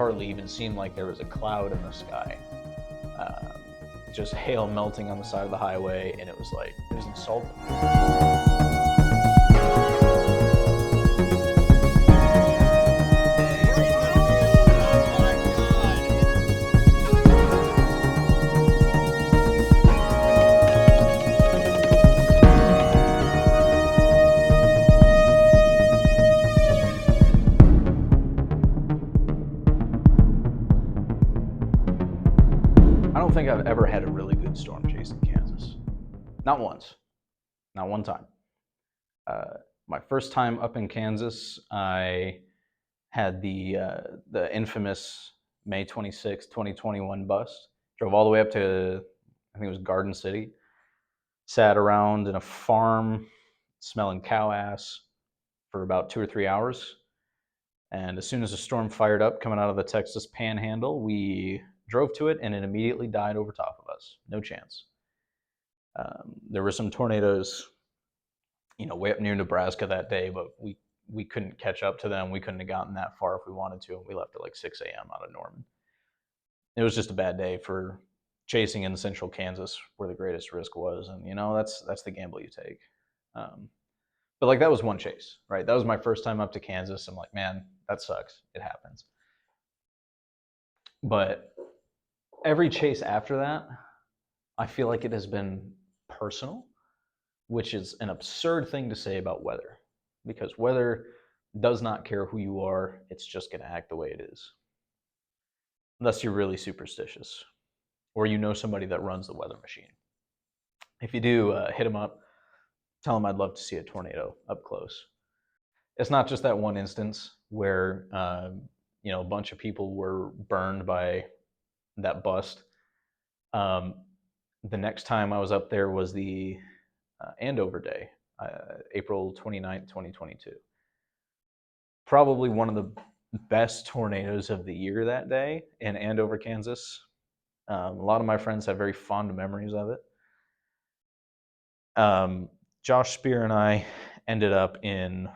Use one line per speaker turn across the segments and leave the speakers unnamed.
hardly even seem like there was a cloud in the sky. Um, just hail melting on the side of the highway, and it was insulting. I don't think I've ever had a really good storm chase in Kansas. Not once. Not one time. My first time up in Kansas, I had the infamous May 26, 2021 bust. Drove all the way up to, I think it was Garden City. Sat around in a farm smelling cow ass for about 2 or 3 hours. And as soon as the storm fired up coming out of the Texas Panhandle, we drove to it and it immediately died over top of us. No chance. There were some tornadoes, way up near Nebraska that day, but we couldn't catch up to them. We couldn't have gotten that far if we wanted to. We left at like 6 a.m. out of Norman. It was just a bad day for chasing in central Kansas, where the greatest risk was, and that's the gamble you take. But like that was one chase, right? That was my first time up to Kansas. I'm like, man, that sucks. It happens. But every chase after that, I feel like it has been personal, which is an absurd thing to say about weather, because weather does not care who you are. It's just going to act the way it is. Unless you're really superstitious or you know somebody that runs the weather machine. If you do, hit them up. Tell them I'd love to see a tornado up close. It's not just that one instance where a bunch of people were burned by that bust. The next time I was up there was the Andover Day, April 29th, 2022. Probably one of the best tornadoes of the year that day in Andover, Kansas. A lot of my friends have very fond memories of it. Josh Spear and I ended up in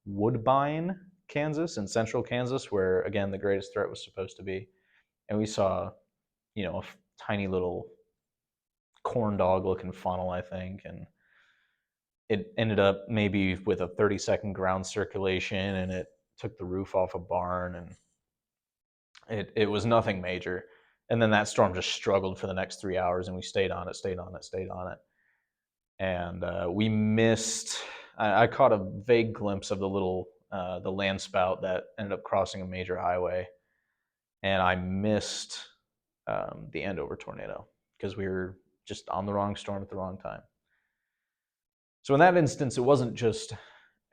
Woodbine, Kansas, in central Kansas, where, again, the greatest threat was supposed to be. And we saw, a tiny little corn dog looking funnel, I think. And it ended up maybe with a 30-second ground circulation, and it took the roof off a barn, and it was nothing major. And then that storm just struggled for the next 3 hours, and we stayed on it. And we missed. I caught a vague glimpse of the land spout that ended up crossing a major highway, and I missed the Andover tornado because we were just on the wrong storm at the wrong time. So in that instance, it wasn't just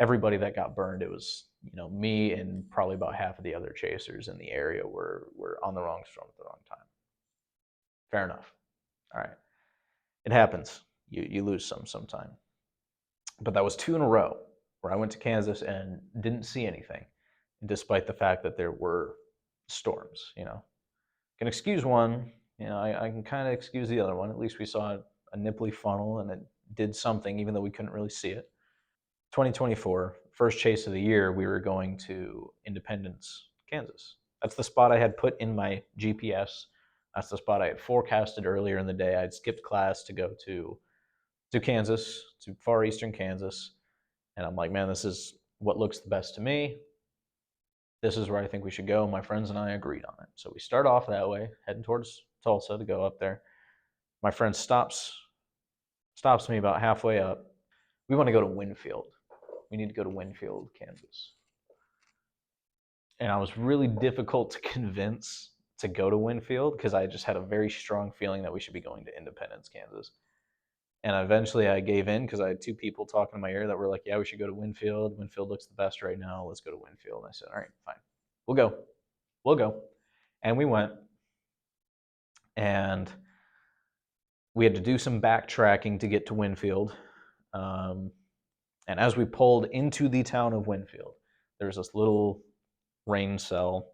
everybody that got burned. It was me and probably about half of the other chasers in the area were on the wrong storm at the wrong time. Fair enough. All right, it happens. You lose sometime. But that was 2 in a row where I went to Kansas and didn't see anything, despite the fact that there were storms. Can excuse one. I can kind of excuse the other one. At least we saw a nipply funnel and it did something, even though we couldn't really see it. 2024, first chase of the year, we were going to Independence, Kansas. That's the spot I had put in my GPS. That's the spot I had forecasted earlier in the day. I'd skipped class to go to Kansas, to far eastern Kansas. And I'm like, man, this is what looks the best to me. This is where I think we should go. My friends and I agreed on it. So we start off that way, heading towards Tulsa to go up there. My friend stops me about halfway up. We want to go to Winfield. We need to go to Winfield, Kansas. And I was really difficult to convince to go to Winfield because I just had a very strong feeling that we should be going to Independence, Kansas. And eventually I gave in because I had 2 people talking in my ear that were like, yeah, we should go to Winfield. Winfield looks the best right now. Let's go to Winfield. And I said, all right, fine. We'll go. And we went. And we had to do some backtracking to get to Winfield. And as we pulled into the town of Winfield, there was this little rain cell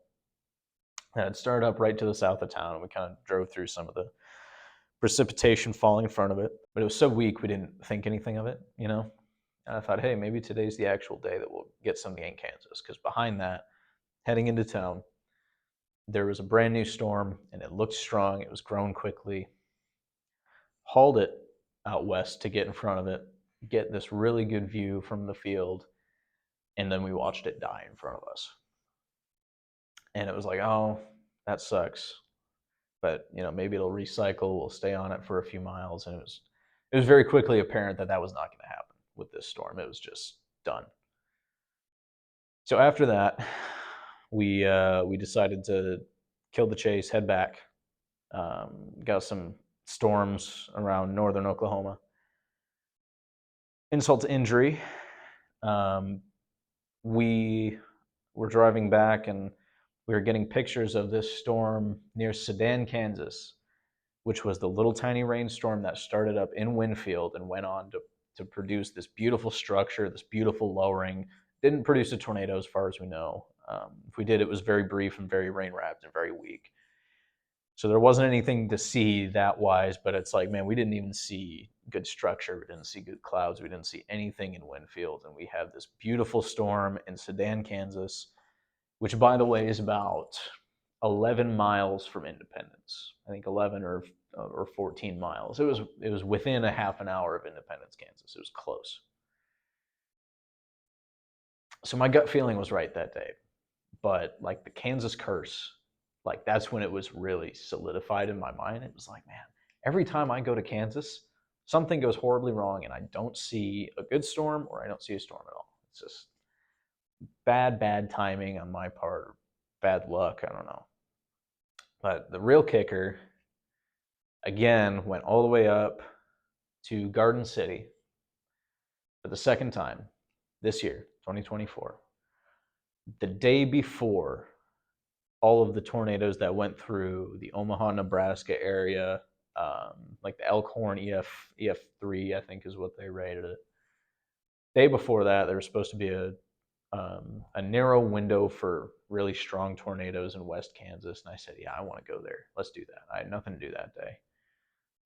that had started up right to the south of town. And we kind of drove through some of the precipitation falling in front of it, but it was so weak we didn't think anything of it, And I thought, hey, maybe today's the actual day that we'll get something in Kansas, because behind that, heading into town, there was a brand new storm, and it looked strong. It was growing quickly. Hauled it out west to get in front of it, get this really good view from the field, and then we watched it die in front of us. And it was like, oh, that sucks. But maybe it'll recycle. We'll stay on it for a few miles. And it was very quickly apparent that was not going to happen with this storm. It was just done. So after that, we decided to kill the chase, head back. Got some storms around northern Oklahoma. Insult to injury, we were driving back and we were getting pictures of this storm near Sedan, Kansas, which was the little tiny rainstorm that started up in Winfield and went on to produce this beautiful structure, this beautiful lowering. Didn't produce a tornado as far as we know. If we did, it was very brief and very rain-wrapped and very weak. So there wasn't anything to see that wise, but it's like, man, we didn't even see good structure. We didn't see good clouds. We didn't see anything in Winfield. And we have this beautiful storm in Sedan, Kansas, which, by the way, is about 11 miles from Independence. I think 11 or 14 miles. It was within a half an hour of Independence, Kansas. It was close. So my gut feeling was right that day. But like the Kansas curse, like that's when it was really solidified in my mind. It was like, man, every time I go to Kansas, something goes horribly wrong and I don't see a good storm or I don't see a storm at all. It's just bad timing on my part, or bad luck, I don't know. But the real kicker, again, went all the way up to Garden City for the second time this year, 2024. The day before all of the tornadoes that went through the Omaha, Nebraska area, like the Elkhorn EF3, I think is what they rated it. Day before that, there was supposed to be a narrow window for really strong tornadoes in West Kansas. And I said, yeah, I want to go there. Let's do that. I had nothing to do that day.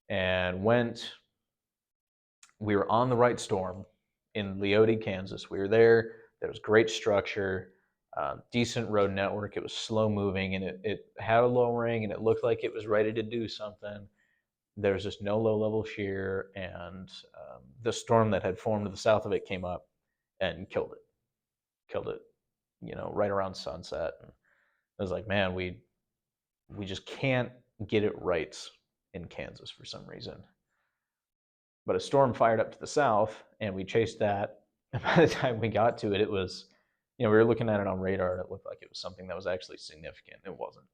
And we were on the right storm in Leoti, Kansas. We were there. There was great structure, decent road network. It was slow moving and it had a lowering and it looked like it was ready to do something. There was just no low level shear, and the storm that had formed to the south of it came up and killed it, right around sunset. And I was like, man, we just can't get it right in Kansas for some reason. But a storm fired up to the south and we chased that. And by the time we got to it, it was, we were looking at it on radar and it looked like it was something that was actually significant. It wasn't.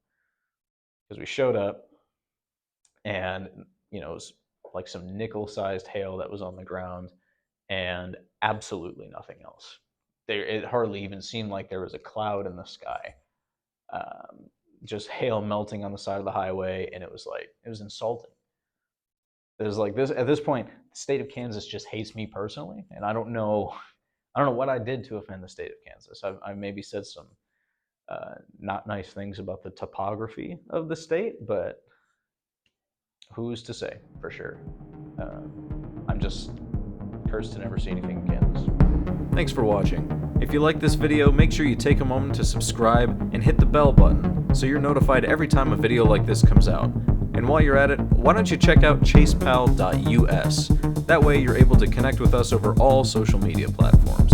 Because we showed up and, it was like some nickel-sized hail that was on the ground and absolutely nothing else. It hardly even seemed like there was a cloud in the sky. Just hail melting on the side of the highway, and it was insulting. It was like this at this point, the state of Kansas just hates me personally, and I don't know what I did to offend the state of Kansas. I maybe said some not nice things about the topography of the state, but who's to say for sure? I'm just cursed to never see anything in Kansas. Thanks for watching. If you like this video, make sure you take a moment to subscribe and hit the bell button so you're notified every time a video like this comes out. And while you're at it, why don't you check out chasepal.us? That way you're able to connect with us over all social media platforms.